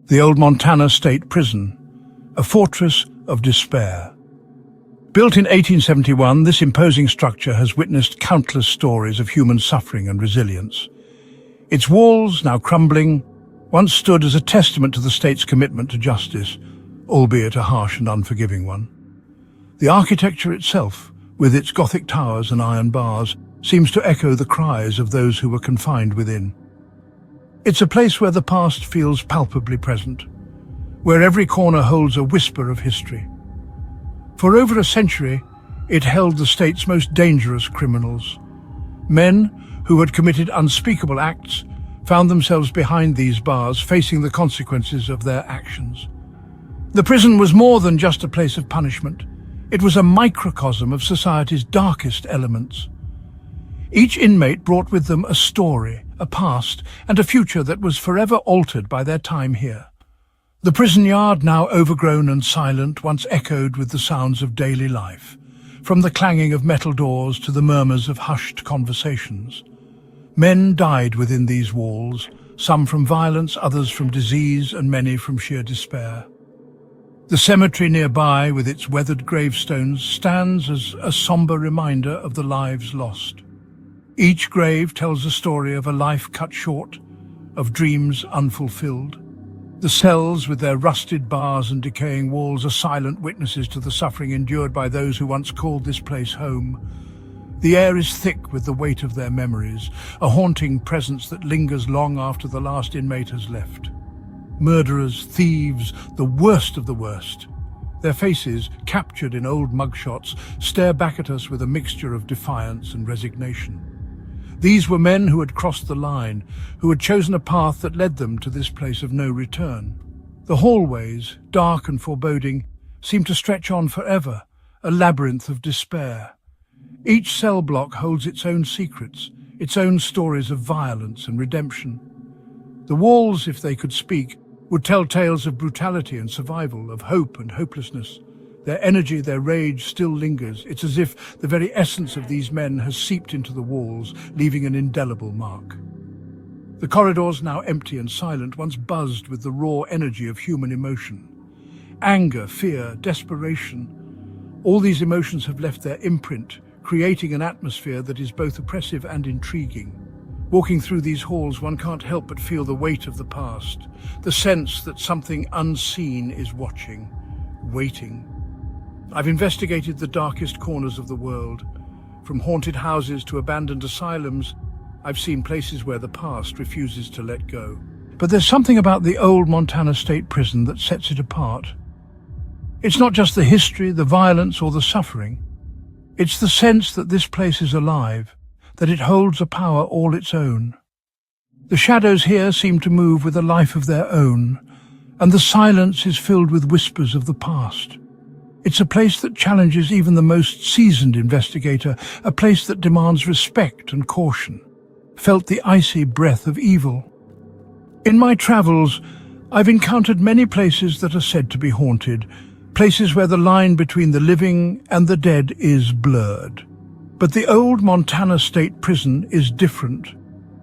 The old Montana State Prison, a fortress of despair. Built in 1871, this imposing structure has witnessed countless stories of human suffering and resilience. Its walls, now crumbling, once stood as a testament to the state's commitment to justice, albeit a harsh and unforgiving one. The architecture itself, with its Gothic towers and iron bars, seems to echo the cries of those who were confined within. It's a place where the past feels palpably present, where every corner holds a whisper of history. For over a century, it held the state's most dangerous criminals. Men who had committed unspeakable acts found themselves behind these bars, facing the consequences of their actions. The prison was more than just a place of punishment. It was a microcosm of society's darkest elements. Each inmate brought with them a story, a past, and a future that was forever altered by their time here. The prison yard, now overgrown and silent, once echoed with the sounds of daily life, from the clanging of metal doors to the murmurs of hushed conversations. Men died within these walls, some from violence, others from disease, and many from sheer despair. The cemetery nearby, with its weathered gravestones, stands as a somber reminder of the lives lost. Each grave tells a story of a life cut short, of dreams unfulfilled. The cells, with their rusted bars and decaying walls, are silent witnesses to the suffering endured by those who once called this place home. The air is thick with the weight of their memories, a haunting presence that lingers long after the last inmate has left. Murderers, thieves, the worst of the worst. Their faces, captured in old mugshots, stare back at us with a mixture of defiance and resignation. These were men who had crossed the line, who had chosen a path that led them to this place of no return. The hallways, dark and foreboding, seemed to stretch on forever, a labyrinth of despair. Each cell block holds its own secrets, its own stories of violence and redemption. The walls, if they could speak, would tell tales of brutality and survival, of hope and hopelessness. Their energy, their rage still lingers. It's as if the very essence of these men has seeped into the walls, leaving an indelible mark. The corridors, now empty and silent, once buzzed with the raw energy of human emotion. Anger, fear, desperation. All these emotions have left their imprint, creating an atmosphere that is both oppressive and intriguing. Walking through these halls, one can't help but feel the weight of the past, the sense that something unseen is watching, waiting. I've investigated the darkest corners of the world. From haunted houses to abandoned asylums, I've seen places where the past refuses to let go. But there's something about the old Montana State Prison that sets it apart. It's not just the history, the violence, or the suffering. It's the sense that this place is alive, that it holds a power all its own. The shadows here seem to move with a life of their own, and the silence is filled with whispers of the past. It's a place that challenges even the most seasoned investigator, a place that demands respect and caution, felt the icy breath of evil. In my travels, I've encountered many places that are said to be haunted, places where the line between the living and the dead is blurred. But the old Montana State Prison is different.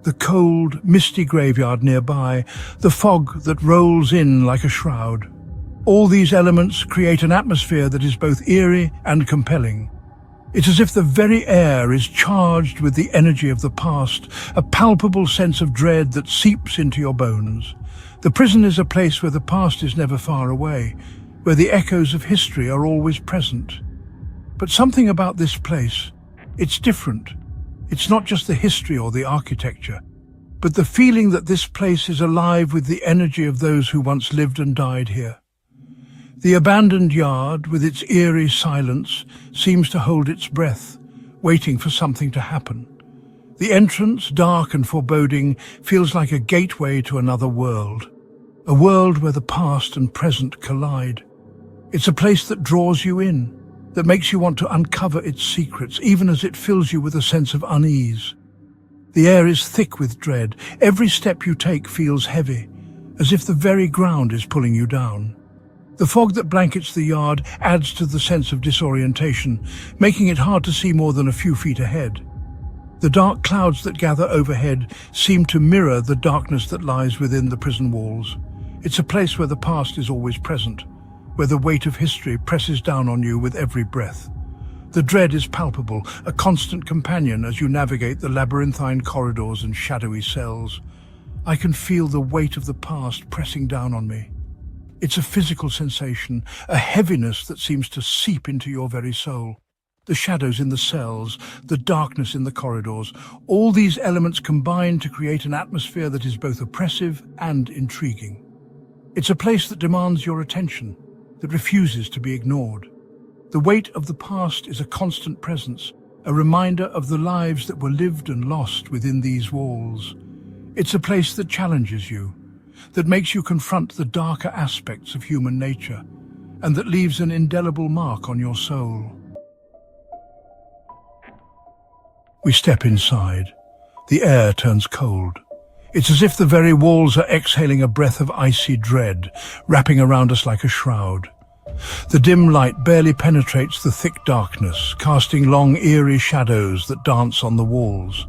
The cold, misty graveyard nearby, the fog that rolls in like a shroud. All these elements create an atmosphere that is both eerie and compelling. It's as if the very air is charged with the energy of the past, a palpable sense of dread that seeps into your bones. The prison is a place where the past is never far away, where the echoes of history are always present. But something about this place, it's different. It's not just the history or the architecture, but the feeling that this place is alive with the energy of those who once lived and died here. The abandoned yard, with its eerie silence, seems to hold its breath, waiting for something to happen. The entrance, dark and foreboding, feels like a gateway to another world, a world where the past and present collide. It's a place that draws you in, that makes you want to uncover its secrets, even as it fills you with a sense of unease. The air is thick with dread. Every step you take feels heavy, as if the very ground is pulling you down. The fog that blankets the yard adds to the sense of disorientation, making it hard to see more than a few feet ahead. The dark clouds that gather overhead seem to mirror the darkness that lies within the prison walls. It's a place where the past is always present, where the weight of history presses down on you with every breath. The dread is palpable, a constant companion as you navigate the labyrinthine corridors and shadowy cells. I can feel the weight of the past pressing down on me. It's a physical sensation, a heaviness that seems to seep into your very soul. The shadows in the cells, the darkness in the corridors, all these elements combine to create an atmosphere that is both oppressive and intriguing. It's a place that demands your attention, that refuses to be ignored. The weight of the past is a constant presence, a reminder of the lives that were lived and lost within these walls. It's a place that challenges you, that makes you confront the darker aspects of human nature, and that leaves an indelible mark on your soul. We step inside. The air turns cold. It's as if the very walls are exhaling a breath of icy dread, wrapping around us like a shroud. The dim light barely penetrates the thick darkness, casting long, eerie shadows that dance on the walls.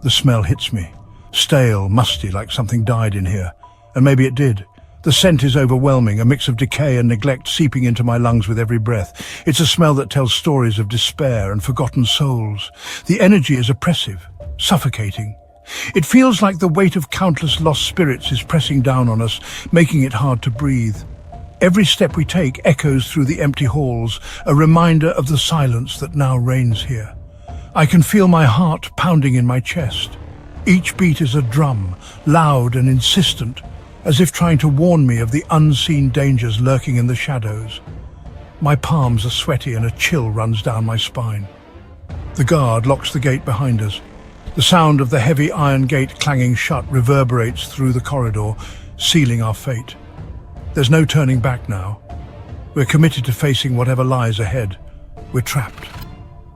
The smell hits me, stale, musty, like something died in here. And maybe it did. The scent is overwhelming, a mix of decay and neglect seeping into my lungs with every breath. It's a smell that tells stories of despair and forgotten souls. The energy is oppressive, suffocating. It feels like the weight of countless lost spirits is pressing down on us, making it hard to breathe. Every step we take echoes through the empty halls, a reminder of the silence that now reigns here. I can feel my heart pounding in my chest. Each beat is a drum, loud and insistent, as if trying to warn me of the unseen dangers lurking in the shadows. My palms are sweaty and a chill runs down my spine. The guard locks the gate behind us. The sound of the heavy iron gate clanging shut reverberates through the corridor, sealing our fate. There's no turning back now. We're committed to facing whatever lies ahead. We're trapped,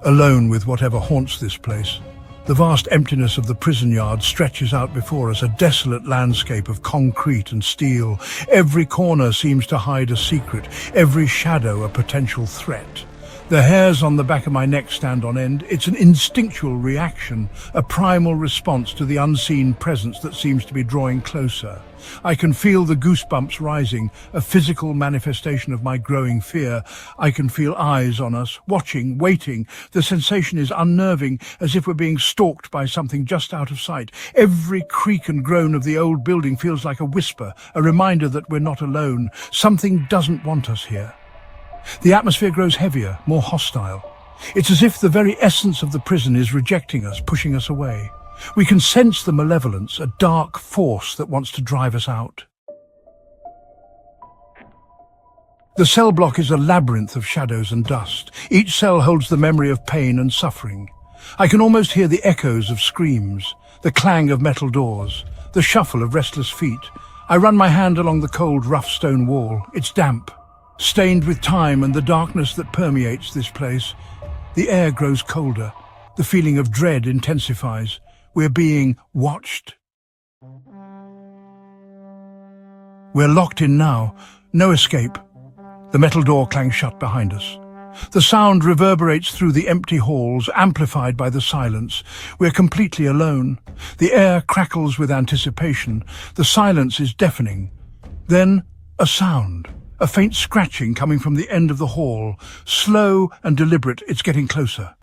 alone with whatever haunts this place. The vast emptiness of the prison yard stretches out before us, a desolate landscape of concrete and steel. Every corner seems to hide a secret, every shadow a potential threat. The hairs on the back of my neck stand on end. It's an instinctual reaction, a primal response to the unseen presence that seems to be drawing closer. I can feel the goosebumps rising, a physical manifestation of my growing fear. I can feel eyes on us, watching, waiting. The sensation is unnerving, as if we're being stalked by something just out of sight. Every creak and groan of the old building feels like a whisper, a reminder that we're not alone. Something doesn't want us here. The atmosphere grows heavier, more hostile. It's as if the very essence of the prison is rejecting us, pushing us away. We can sense the malevolence, a dark force that wants to drive us out. The cell block is a labyrinth of shadows and dust. Each cell holds the memory of pain and suffering. I can almost hear the echoes of screams, the clang of metal doors, the shuffle of restless feet. I run my hand along the cold, rough stone wall. It's damp, stained with time and the darkness that permeates this place. The air grows colder. The feeling of dread intensifies. We're being watched. We're locked in now. No escape. The metal door clangs shut behind us. The sound reverberates through the empty halls, amplified by the silence. We're completely alone. The air crackles with anticipation. The silence is deafening. Then, a sound. A faint scratching coming from the end of the hall. Slow and deliberate, it's getting closer.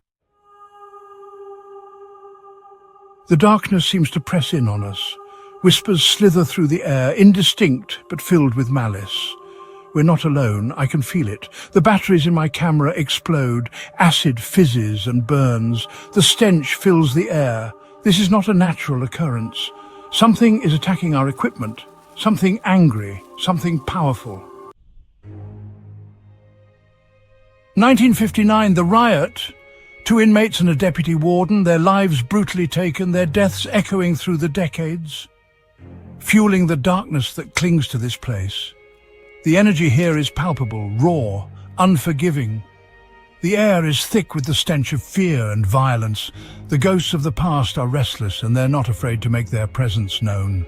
The darkness seems to press in on us. Whispers slither through the air, indistinct but filled with malice. We're not alone, I can feel it. The batteries in my camera explode. Acid fizzes and burns. The stench fills the air. This is not a natural occurrence. Something is attacking our equipment. Something angry, something powerful. 1959, the riot. 2 inmates and a deputy warden, their lives brutally taken, their deaths echoing through the decades, fueling the darkness that clings to this place. The energy here is palpable, raw, unforgiving. The air is thick with the stench of fear and violence. The ghosts of the past are restless and they're not afraid to make their presence known.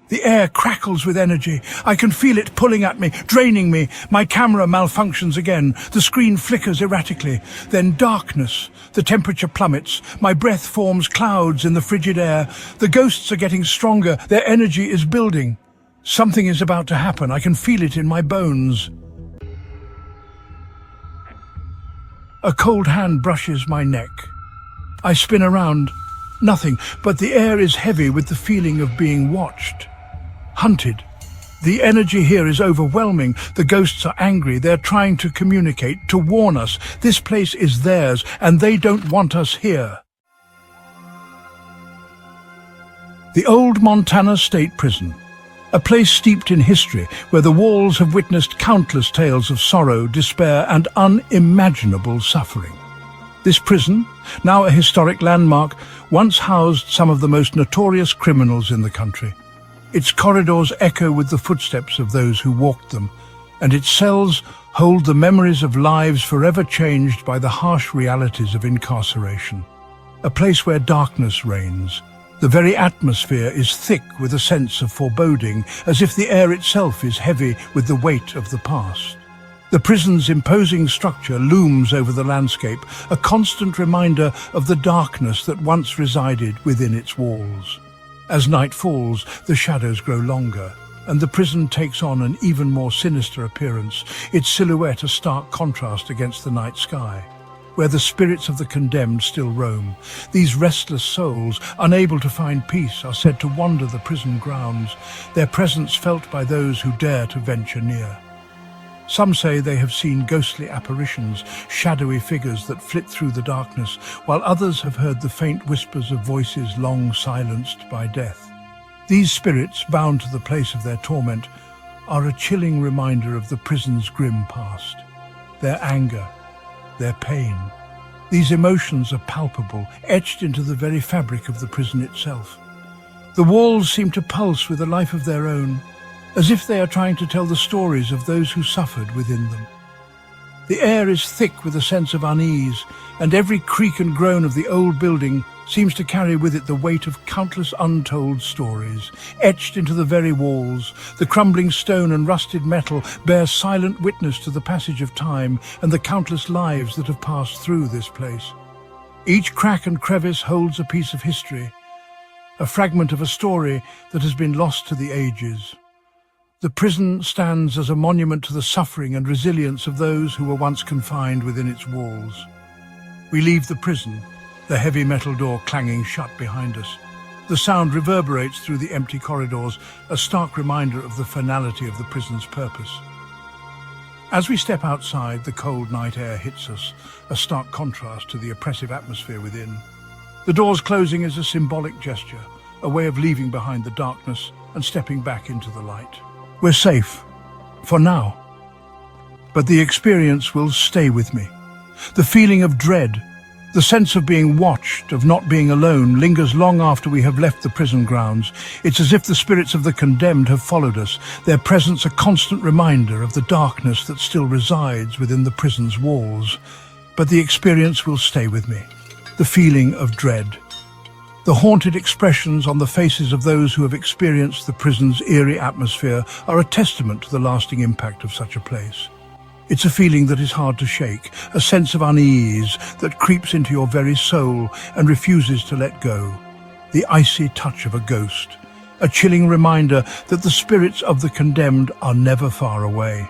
The air crackles with energy. I can feel it pulling at me, draining me. My camera malfunctions again. The screen flickers erratically. Then darkness. The temperature plummets. My breath forms clouds in the frigid air. The ghosts are getting stronger. Their energy is building. Something is about to happen. I can feel it in my bones. A cold hand brushes my neck. I spin around. Nothing, but the air is heavy with the feeling of being watched. Hunted. The energy here is overwhelming. The ghosts are angry. They're trying to communicate, to warn us. This place is theirs, and they don't want us here. The old Montana State Prison. A place steeped in history, where the walls have witnessed countless tales of sorrow, despair, and unimaginable suffering. This prison, now a historic landmark, once housed some of the most notorious criminals in the country. Its corridors echo with the footsteps of those who walked them, and its cells hold the memories of lives forever changed by the harsh realities of incarceration. A place where darkness reigns. The very atmosphere is thick with a sense of foreboding, as if the air itself is heavy with the weight of the past. The prison's imposing structure looms over the landscape, a constant reminder of the darkness that once resided within its walls. As night falls, the shadows grow longer, and the prison takes on an even more sinister appearance, its silhouette a stark contrast against the night sky, where the spirits of the condemned still roam. These restless souls, unable to find peace, are said to wander the prison grounds, their presence felt by those who dare to venture near. Some say they have seen ghostly apparitions, shadowy figures that flit through the darkness, while others have heard the faint whispers of voices long silenced by death. These spirits, bound to the place of their torment, are a chilling reminder of the prison's grim past. Their anger, their pain. These emotions are palpable, etched into the very fabric of the prison itself. The walls seem to pulse with a life of their own, as if they are trying to tell the stories of those who suffered within them. The air is thick with a sense of unease, and every creak and groan of the old building seems to carry with it the weight of countless untold stories. Etched into the very walls, the crumbling stone and rusted metal bear silent witness to the passage of time and the countless lives that have passed through this place. Each crack and crevice holds a piece of history, a fragment of a story that has been lost to the ages. The prison stands as a monument to the suffering and resilience of those who were once confined within its walls. We leave the prison, the heavy metal door clanging shut behind us. The sound reverberates through the empty corridors, a stark reminder of the finality of the prison's purpose. As we step outside, the cold night air hits us, a stark contrast to the oppressive atmosphere within. The door's closing is a symbolic gesture, a way of leaving behind the darkness and stepping back into the light. We're safe, for now. But the experience will stay with me. The feeling of dread, the sense of being watched, of not being alone, lingers long after we have left the prison grounds. It's as if the spirits of the condemned have followed us, their presence a constant reminder of the darkness that still resides within the prison's walls. But the experience will stay with me. The feeling of dread. The haunted expressions on the faces of those who have experienced the prison's eerie atmosphere are a testament to the lasting impact of such a place. It's a feeling that is hard to shake, a sense of unease that creeps into your very soul and refuses to let go. The icy touch of a ghost, a chilling reminder that the spirits of the condemned are never far away.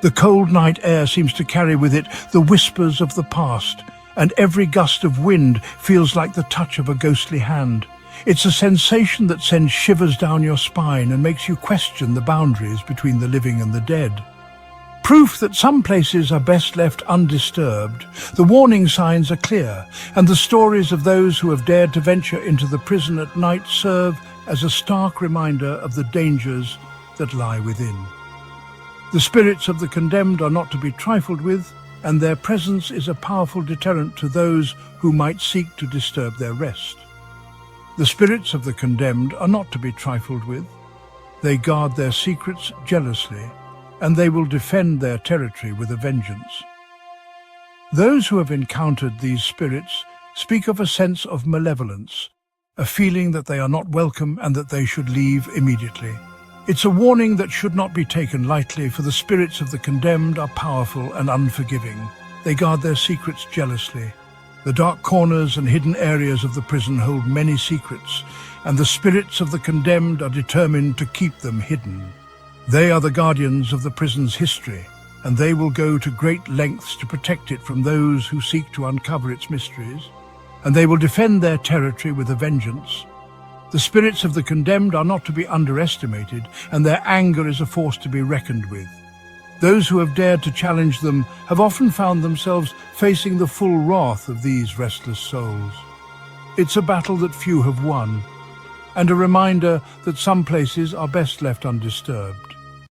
The cold night air seems to carry with it the whispers of the past, and every gust of wind feels like the touch of a ghostly hand. It's a sensation that sends shivers down your spine and makes you question the boundaries between the living and the dead. Proof that some places are best left undisturbed, the warning signs are clear, and the stories of those who have dared to venture into the prison at night serve as a stark reminder of the dangers that lie within. The spirits of the condemned are not to be trifled with, and their presence is a powerful deterrent to those who might seek to disturb their rest. The spirits of the condemned are not to be trifled with. They guard their secrets jealously, and they will defend their territory with a vengeance. Those who have encountered these spirits speak of a sense of malevolence, a feeling that they are not welcome and that they should leave immediately. It's a warning that should not be taken lightly, for the spirits of the condemned are powerful and unforgiving. They guard their secrets jealously. The dark corners and hidden areas of the prison hold many secrets, and the spirits of the condemned are determined to keep them hidden. They are the guardians of the prison's history, and they will go to great lengths to protect it from those who seek to uncover its mysteries, and they will defend their territory with a vengeance. The spirits of the condemned are not to be underestimated, and their anger is a force to be reckoned with. Those who have dared to challenge them have often found themselves facing the full wrath of these restless souls. It's a battle that few have won, and a reminder that some places are best left undisturbed.